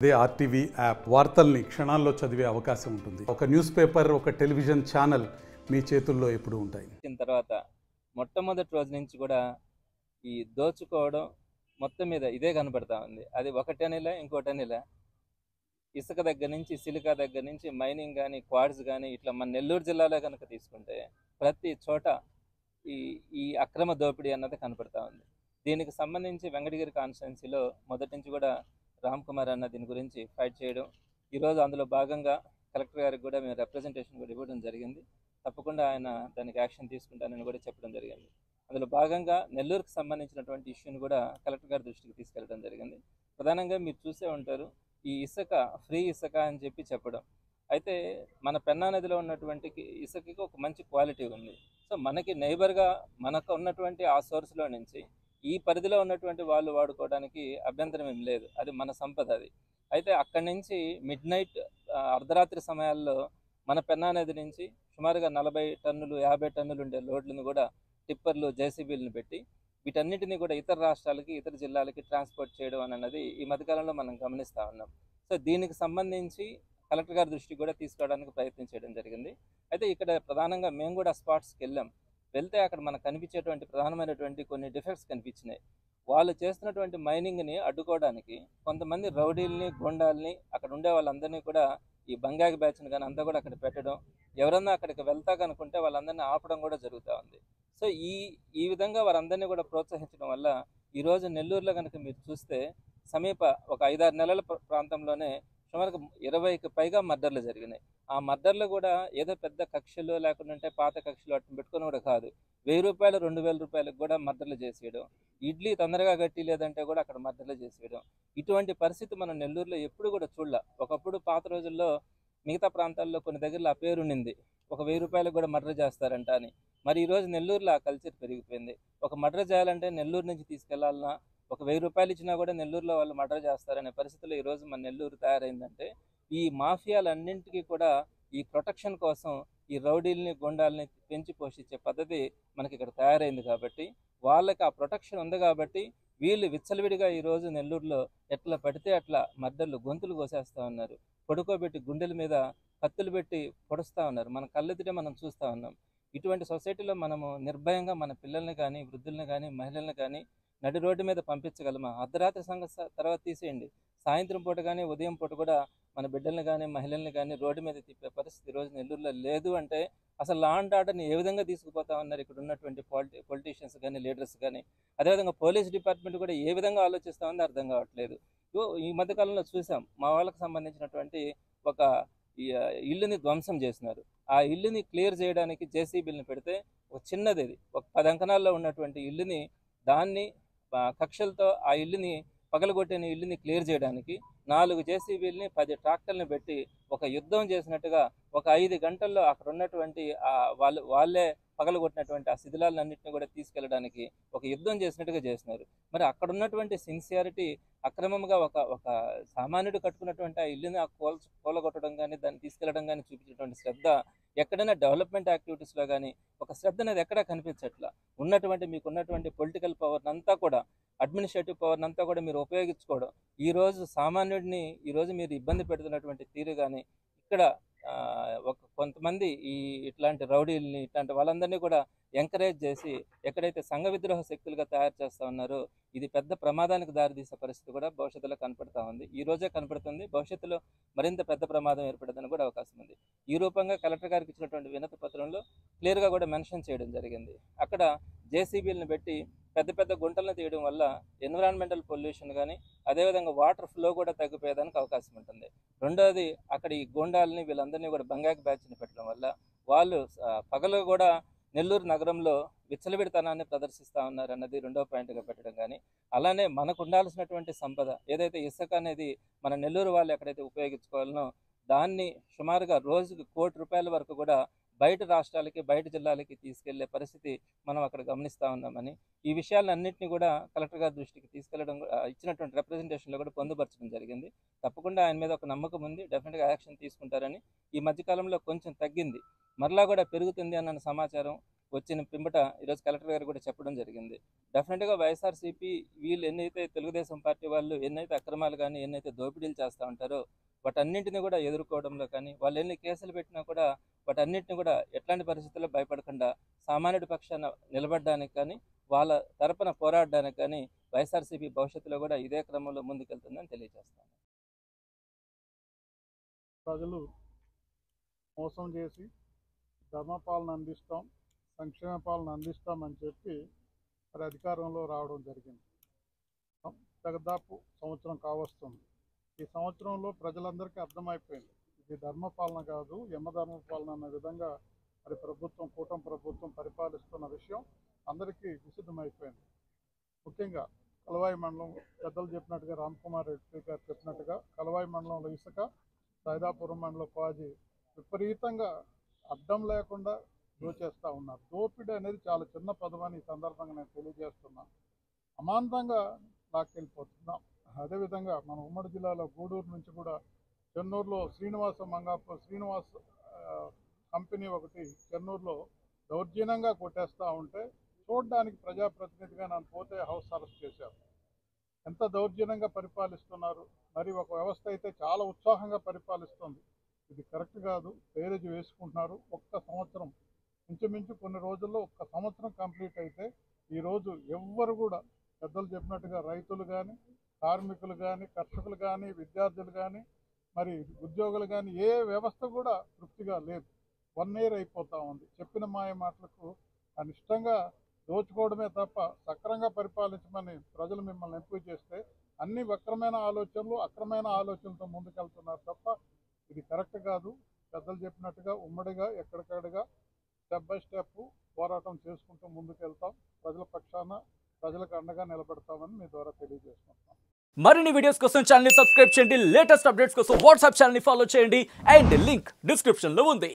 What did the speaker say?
అదే RTV app వార్తల్ని క్షణాల్లో చదివే అవకాశం ఉంటుంది. ఒక న్యూస్ పేపర్, ఒక టెలివిజన్ ఛానల్ మీ చేతుల్లో ఎప్పుడూ ఉంటాయి. తర్వాత మొట్టమొదటి రోజు నుంచి కూడా ఈ దోచుకోవడం మొత్తం మీద ఇదే కనబడతా ఉంది. అది ఒకటనిలా ఇంకోటనిలా ఇసుక దగ్గర నుంచి, సిలికా దగ్గర నుంచి, మైనింగ్ కానీ, క్వాడ్స్ కానీ, ఇట్లా మన నెల్లూరు జిల్లాలో కనుక తీసుకుంటే ప్రతి చోట ఈ ఈ అక్రమ దోపిడీ అన్నది కనపడతా ఉంది. దీనికి సంబంధించి వెంకటగిరి కాన్స్టిట్యున్సీలో మొదటి నుంచి కూడా రామ్ కుమార్ అన్న దీని గురించి ఫైట్ చేయడం, ఈరోజు అందులో భాగంగా కలెక్టర్ గారికి కూడా మేము రిప్రజెంటేషన్ కూడా ఇవ్వడం జరిగింది. తప్పకుండా ఆయన దానికి యాక్షన్ తీసుకుంటానని కూడా చెప్పడం జరిగింది. అందులో భాగంగా నెల్లూరుకు సంబంధించినటువంటి ఇష్యూని కూడా కలెక్టర్ గారి దృష్టికి తీసుకెళ్ళడం జరిగింది. ప్రధానంగా మీరు చూసే ఉంటారు, ఈ ఇసుక ఫ్రీ ఇసుక అని చెప్పడం. అయితే మన పెన్నా నదిలో ఉన్నటువంటి ఇసుకకి ఒక మంచి క్వాలిటీ ఉంది. సో మనకి నైబర్గా మనకు ఉన్నటువంటి ఆ సోర్స్లో నుంచి ఈ పరిధిలో ఉన్నటువంటి వాళ్ళు వాడుకోవడానికి అభ్యంతరం ఏం లేదు. అది మన సంపద అది. అయితే అక్కడి నుంచి మిడ్ నైట్ అర్ధరాత్రి సమయాల్లో మన పెన్నా నది నుంచి సుమారుగా 40 టన్నులు 50 టన్నులు ఉండే లోడ్లను కూడా టిప్పర్లు జేసీబీలను పెట్టి వీటన్నిటిని కూడా ఇతర రాష్ట్రాలకి ఇతర జిల్లాలకి ట్రాన్స్పోర్ట్ చేయడం అన్నది ఈ మధ్యకాలంలో మనం గమనిస్తూ ఉన్నాం. సో దీనికి సంబంధించి కలెక్టర్ గారి దృష్టికి కూడా తీసుకోవడానికి ప్రయత్నం చేయడం జరిగింది. అయితే ఇక్కడ ప్రధానంగా మేము కూడా స్పాట్స్కి వెళ్తే అక్కడ మనకు కనిపించేటువంటి ప్రధానమైనటువంటి కొన్ని డిఫెక్ట్స్ కనిపించినాయి. వాళ్ళు చేస్తున్నటువంటి మైనింగ్ని అడ్డుకోవడానికి కొంతమంది రౌడీల్ని, గోండాల్ని, అక్కడ ఉండే వాళ్ళందరినీ కూడా ఈ బంగాగి బ్యాచ్ని కానీ అంతా కూడా అక్కడ పెట్టడం, ఎవరన్నా అక్కడికి వెళ్తా కనుకుంటే వాళ్ళందరినీ ఆపడం కూడా జరుగుతూ ఉంది. సో ఈ విధంగా వారందరినీ కూడా ప్రోత్సహించడం వల్ల ఈరోజు నెల్లూరులో కనుక మీరు చూస్తే సమీప ఒక 5-6 నెలల ప్రాంతంలోనే సుమారుగా 20కి పైగా మర్డర్లు జరిగినాయి. ఆ మర్డర్లు కూడా ఏదో పెద్ద కక్షలు లేకుండా పాత కక్షలు అట్టు పెట్టుకొని కూడా కాదు, 1000 రూపాయలు 2000 రూపాయలకు కూడా మర్డర్లు చేసేయడం, ఇడ్లీ తొందరగా గట్టి లేదంటే కూడా అక్కడ మర్డర్లు చేసేయడం. ఇటువంటి పరిస్థితి మనం నెల్లూరులో ఎప్పుడు కూడా చూడలే. ఒకప్పుడు పాత రోజుల్లో మిగతా ప్రాంతాల్లో కొన్ని దగ్గరలో ఆ పేరు ఉండింది, ఒక 1000 రూపాయలకు కూడా మర్డర్ చేస్తారంట అని. మరి ఈరోజు నెల్లూరులో ఆ కల్చర్ పెరిగిపోయింది. ఒక మర్డర్ చేయాలంటే నెల్లూరు నుంచి తీసుకెళ్లాలన్నా ఒక 1000 రూపాయలు ఇచ్చినా కూడా నెల్లూరులో వాళ్ళు మర్డర్ చేస్తారనే పరిస్థితుల్లో ఈరోజు మన నెల్లూరు తయారైందంటే ఈ మాఫియాలన్నింటికీ కూడా ఈ ప్రొటెక్షన్ కోసం ఈ రౌడీల్ని, గొండాల్ని పెంచి పోషించే పద్ధతి మనకి ఇక్కడ తయారైంది. కాబట్టి వాళ్ళకి ఆ ప్రొటెక్షన్ ఉంది కాబట్టి వీళ్ళు విచ్చలవిడిగా ఈరోజు నెల్లూరులో ఎట్లా పడితే అట్లా మర్డర్లు, గొంతులు కోసేస్తూ ఉన్నారు. పడుకోబెట్టి గుండెల మీద కత్తులు పెట్టి పొడుస్తూ ఉన్నారు. మన కళ్ళెదుటే మనం చూస్తూ ఉన్నాం. ఇటువంటి సొసైటీలో మనము నిర్భయంగా మన పిల్లల్ని కానీ, వృద్ధుల్ని కానీ, మహిళల్ని కానీ నడి రోడ్డు మీద పంపించగలమా? అర్ధరాత్రి తర్వాత తీసేయండి, సాయంత్రం పూట కానీ ఉదయం పూట కూడా మన బిడ్డల్ని కానీ మహిళల్ని కానీ రోడ్డు మీద తిప్పే పరిస్థితి ఈరోజు నెల్లూరులో లేదు. అంటే అసలు లా అండ్ ఆర్డర్ని ఏ విధంగా తీసుకుపోతా ఉన్నారు ఇక్కడ ఉన్నటువంటి పొలిటీషియన్స్ కానీ, లీడర్స్ కానీ. అదేవిధంగా పోలీస్ డిపార్ట్మెంట్ కూడా ఏ విధంగా ఆలోచిస్తూ ఉందో అర్థం కావట్లేదు. ఈ మధ్యకాలంలో చూసాం, మా వాళ్ళకి సంబంధించినటువంటి ఒక ఇల్లుని ధ్వంసం చేసినారు. ఆ ఇల్లుని క్లియర్ చేయడానికి జేసీబీలను పెడితే ఒక చిన్నది, ఒక 10 అంకణాల్లో ఉన్నటువంటి ఇల్లుని, దాన్ని కక్షలతో ఆ ఇల్లుని పగలగొట్టిన ఇల్లుని క్లియర్ చేయడానికి 4 జేసీబీలని 10 ట్రాక్టర్లను పెట్టి ఒక యుద్ధం చేసినట్టుగా ఒక 5 గంటల్లో అక్కడ ఉన్నటువంటి వాళ్ళే పగలగొట్టినటువంటి ఆ శిథిలాలన్నింటినీ కూడా తీసుకెళ్ళడానికి ఒక యుద్ధం చేసినట్టుగా చేసినారు. మరి అక్కడ ఉన్నటువంటి సిన్సియారిటీ, అక్రమంగా ఒక సామాన్యుడు కట్టుకున్నటువంటి ఆ ఇల్లుని కూలగొట్టడం కానీ, దాన్ని తీసుకెళ్లడం కానీ చూపించినటువంటి శ్రద్ధ ఎక్కడైనా డెవలప్మెంట్ యాక్టివిటీస్లో కానీ ఒక శ్రద్ధ అనేది ఎక్కడా కనిపించట్లా. మీకున్నటువంటి పొలిటికల్ పవర్ని అంతా కూడా, అడ్మినిస్ట్రేటివ్ పవర్ని అంతా కూడా మీరు ఉపయోగించుకోవడం, ఈరోజు సామాన్యుడిని ఈరోజు మీరు ఇబ్బంది పెడుతున్నటువంటి తీరు కానీ, ఇక్కడ కొంతమంది ఇట్లాంటి రౌడీల్ని, ఇట్లాంటి వాళ్ళందరినీ కూడా ఎంకరేజ్ చేసి ఎక్కడైతే సంఘ విద్రోహ శక్తులుగా తయారు చేస్తూ ఉన్నారో ఇది పెద్ద ప్రమాదానికి దారితీసే పరిస్థితి కూడా భవిష్యత్తులో కనపడతా ఉంది. ఈ రోజే కనపడుతుంది, భవిష్యత్తులో మరింత పెద్ద ప్రమాదం ఏర్పడదని కూడా అవకాశం ఉంది. ఈ రూపంగా కలెక్టర్ గారికి ఇచ్చినటువంటి వినతి పత్రంలో క్లియర్గా కూడా మెన్షన్ చేయడం జరిగింది. అక్కడ జేసీబీలను పెట్టి పెద్ద పెద్ద గుంటలను తీయడం వల్ల ఎన్విరాన్మెంటల్ పొల్యూషన్ కానీ, అదేవిధంగా వాటర్ ఫ్లో కూడా తగ్గిపోయేదానికి అవకాశం ఉంటుంది. రెండోది, అక్కడ ఈ గోండాలని వీళ్ళందరినీ కూడా బంగాకి బ్యాచ్ని పెట్టడం వల్ల వాళ్ళు పగలు కూడా నెల్లూరు నగరంలో విచ్చలవిడితనాన్ని ప్రదర్శిస్తూ ఉన్నారు అన్నది రెండో పాయింట్గా పెట్టడం కానీ, అలానే మనకు ఉండాల్సినటువంటి సంపద ఏదైతే ఇసుక అనేది మన నెల్లూరు వాళ్ళు ఎక్కడైతే ఉపయోగించుకోవాలనో దాన్ని సుమారుగా రోజుకి 1 కోటి రూపాయల వరకు కూడా బయట రాష్ట్రాలకి బయట జిల్లాలకి తీసుకెళ్లే పరిస్థితి మనం అక్కడ గమనిస్తూ ఉన్నామని, ఈ విషయాలన్నింటినీ కూడా కలెక్టర్ గారి దృష్టికి తీసుకెళ్లడం, ఇచ్చినటువంటి రిప్రజెంటేషన్లో కూడా పొందుపరచడం జరిగింది. తప్పకుండా ఆయన మీద ఒక నమ్మకం ఉంది, డెఫినెట్గా యాక్షన్ తీసుకుంటారని. ఈ మధ్యకాలంలో కొంచెం తగ్గింది, మరలా కూడా పెరుగుతుంది అన్న సమాచారం వచ్చిన పిమ్మట ఈరోజు కలెక్టర్ గారు కూడా చెప్పడం జరిగింది. డెఫినెట్గా వైఎస్ఆర్సీపీ వీళ్ళు ఎన్నైతే తెలుగుదేశం పార్టీ వాళ్ళు ఎన్నైతే అక్రమాలు కానీ ఎన్నైతే దోపిడీలు చేస్తూ ఉంటారో వాటన్నింటినీ కూడా ఎదుర్కోవడంలో కానీ, వాళ్ళు ఎన్ని కేసులు పెట్టినా కూడా వాటన్నింటిని కూడా ఎట్లాంటి పరిస్థితుల్లో భయపడకుండా సామాన్యుడి పక్షాన నిలబడడానికి కానీ వాళ్ళ తరపున పోరాడడానికి కానీ వైఎస్ఆర్సీపీ భవిష్యత్తులో కూడా ఇదే క్రమంలో ముందుకెళ్తుందని తెలియజేస్తాను. ప్రజలు మోసం చేసి ధర్మపాలన అందిస్తాం, సంక్షేమ పాలన అందిస్తామని చెప్పి మరి అధికారంలో రావడం జరిగింది. దాదాపు సంవత్సరం కావస్తుంది. ఈ సంవత్సరంలో ప్రజలందరికీ అర్థమైపోయింది ఇది ధర్మపాలన కాదు, యమధర్మపాలన అన్న విధంగా మరి కూటమి ప్రభుత్వం పరిపాలిస్తున్న విషయం అందరికీ విసిద్ధమైపోయింది. ముఖ్యంగా కలవాయి మండలం పెద్దలు చెప్పినట్టుగా రామ్కుమార్ రెడ్డి గారు చెప్పినట్టుగా కలవాయి మండలంలో ఇసుక, సైదాపురం మండలం పాజి విపరీతంగా అడ్డం లేకుండా దోచేస్తూ ఉన్నారు. దోపిడీ అనేది చాలా చిన్న పదం అని ఈ సందర్భంగా నేను తెలియజేస్తున్నాను. అమాంతంగా లాక్కెళ్ళిపోతున్నాం. అదేవిధంగా మన ఉమ్మడి జిల్లాలో గూడూరు నుంచి కూడా చెన్నూరులో శ్రీనివాస్ కంపెనీ ఒకటి చెన్నూరులో దౌర్జన్యంగా కొట్టేస్తూ ఉంటే చూడడానికి ప్రజాప్రతినిధిగా నన్ను పోతే హౌస్ అరెస్ట్ చేశారు. ఎంత దౌర్జన్యంగా పరిపాలిస్తున్నారు. మరి ఒక వ్యవస్థ అయితే చాలా ఉత్సాహంగా పరిపాలిస్తుంది. ఇది కరెక్ట్ కాదు, బేరేజ్ వేసుకుంటున్నారు. ఒక్క సంవత్సరం ఇంచుమించు కొన్ని రోజుల్లో ఒక్క సంవత్సరం కంప్లీట్ అయితే ఈరోజు ఎవ్వరు కూడా పెద్దలు చెప్పినట్టుగా రైతులు కానీ, కార్మికులు కానీ, కర్షకులు కానీ, విద్యార్థులు కానీ, మరి ఉద్యోగులు కానీ ఏ వ్యవస్థ కూడా తృప్తిగా లేదు. 1 year అయిపోతూ ఉంది. చెప్పిన మాయ మాటలకు అనిష్టంగా దోచుకోవడమే తప్ప సక్రంగా పరిపాలించమని ప్రజలు మిమ్మల్ని ఎంపిక చేస్తే అన్ని వక్రమైన ఆలోచనలు, అక్రమైన ఆలోచనలతో ముందుకెళ్తున్నారు తప్ప ఇది కరెక్ట్ కాదు. పెద్దలు చెప్పినట్టుగా ఉమ్మడిగా ఎక్కడికక్కడిగా స్టెప్ బై స్టెప్ పోరాటం చేసుకుంటూ ముందుకెళ్తాం. ప్రజల పక్షాన ప్రజలకు అండగా నిలబడతామని మీ ద్వారా తెలియజేసుకుంటాం. మరిన్ని వీడియోస్ కోసం ఛానల్ ని సబ్స్క్రైబ్ చేయండి, లేటెస్ట్ అప్డేట్స్ కోసం వాట్సాప్ ఛానల్ ని ఫాలో చేయండి అండ్ లింక్ డిస్క్రిప్షన్ లో ఉంది.